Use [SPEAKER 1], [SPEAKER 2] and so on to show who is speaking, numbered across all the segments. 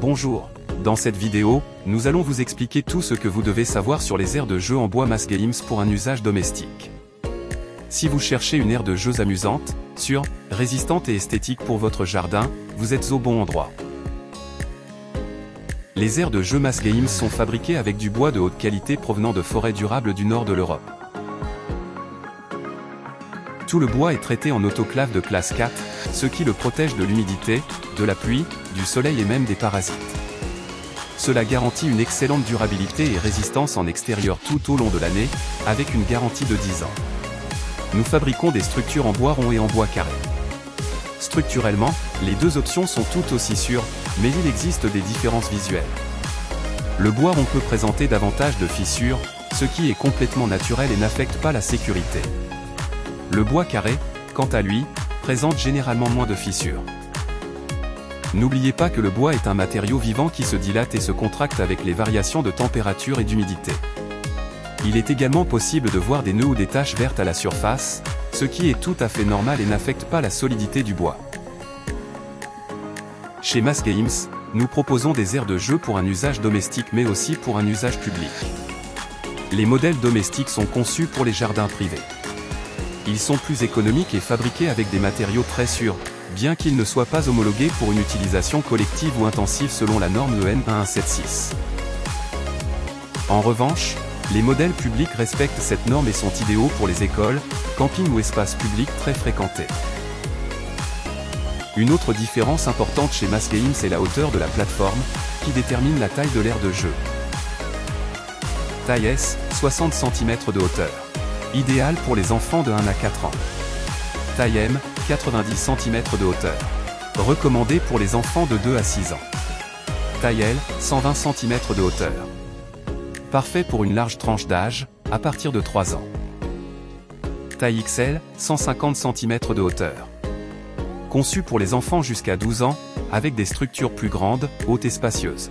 [SPEAKER 1] Bonjour, dans cette vidéo, nous allons vous expliquer tout ce que vous devez savoir sur les aires de jeux en bois Masgames pour un usage domestique. Si vous cherchez une aire de jeux amusante, sûre, résistante et esthétique pour votre jardin, vous êtes au bon endroit. Les aires de jeux Masgames sont fabriquées avec du bois de haute qualité provenant de forêts durables du nord de l'Europe. Tout le bois est traité en autoclave de classe 4, ce qui le protège de l'humidité, de la pluie, du soleil et même des parasites. Cela garantit une excellente durabilité et résistance en extérieur tout au long de l'année, avec une garantie de 10 ans. Nous fabriquons des structures en bois rond et en bois carré. Structurellement, les deux options sont tout aussi sûres, mais il existe des différences visuelles. Le bois rond peut présenter davantage de fissures, ce qui est complètement naturel et n'affecte pas la sécurité. Le bois carré, quant à lui, présente généralement moins de fissures. N'oubliez pas que le bois est un matériau vivant qui se dilate et se contracte avec les variations de température et d'humidité. Il est également possible de voir des nœuds ou des taches vertes à la surface, ce qui est tout à fait normal et n'affecte pas la solidité du bois. Chez Masgames, nous proposons des aires de jeu pour un usage domestique mais aussi pour un usage public. Les modèles domestiques sont conçus pour les jardins privés. Ils sont plus économiques et fabriqués avec des matériaux très sûrs, bien qu'ils ne soient pas homologués pour une utilisation collective ou intensive selon la norme EN 1176. En revanche, les modèles publics respectent cette norme et sont idéaux pour les écoles, campings ou espaces publics très fréquentés. Une autre différence importante chez Masgames est la hauteur de la plateforme, qui détermine la taille de l'aire de jeu. Taille S, 60 cm de hauteur. Idéal pour les enfants de 1 à 4 ans. Taille M, 90 cm de hauteur. Recommandé pour les enfants de 2 à 6 ans. Taille L, 120 cm de hauteur. Parfait pour une large tranche d'âge, à partir de 3 ans. Taille XL, 150 cm de hauteur. Conçu pour les enfants jusqu'à 12 ans, avec des structures plus grandes, hautes et spacieuses.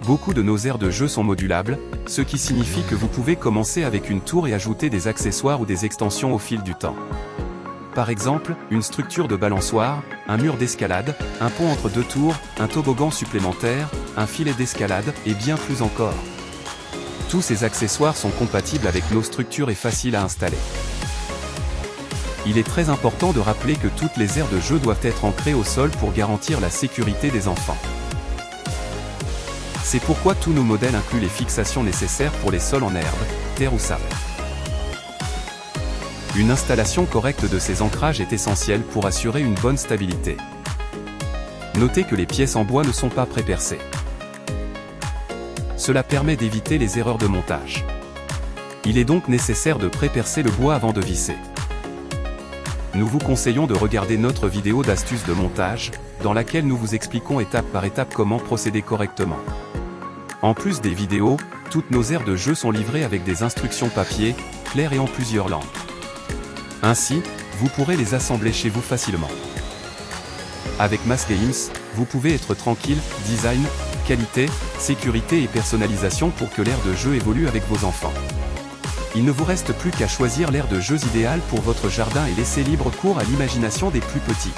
[SPEAKER 1] Beaucoup de nos aires de jeu sont modulables, ce qui signifie que vous pouvez commencer avec une tour et ajouter des accessoires ou des extensions au fil du temps. Par exemple, une structure de balançoire, un mur d'escalade, un pont entre deux tours, un toboggan supplémentaire, un filet d'escalade, et bien plus encore. Tous ces accessoires sont compatibles avec nos structures et faciles à installer. Il est très important de rappeler que toutes les aires de jeu doivent être ancrées au sol pour garantir la sécurité des enfants. C'est pourquoi tous nos modèles incluent les fixations nécessaires pour les sols en herbe, terre ou sable. Une installation correcte de ces ancrages est essentielle pour assurer une bonne stabilité. Notez que les pièces en bois ne sont pas pré-percées. Cela permet d'éviter les erreurs de montage. Il est donc nécessaire de pré-percer le bois avant de visser. Nous vous conseillons de regarder notre vidéo d'astuces de montage, dans laquelle nous vous expliquons étape par étape comment procéder correctement. En plus des vidéos, toutes nos aires de jeu sont livrées avec des instructions papier, claires et en plusieurs langues. Ainsi, vous pourrez les assembler chez vous facilement. Avec Masgames, vous pouvez être tranquille, design, qualité, sécurité et personnalisation pour que l'aire de jeu évolue avec vos enfants. Il ne vous reste plus qu'à choisir l'aire de jeu idéale pour votre jardin et laisser libre cours à l'imagination des plus petits.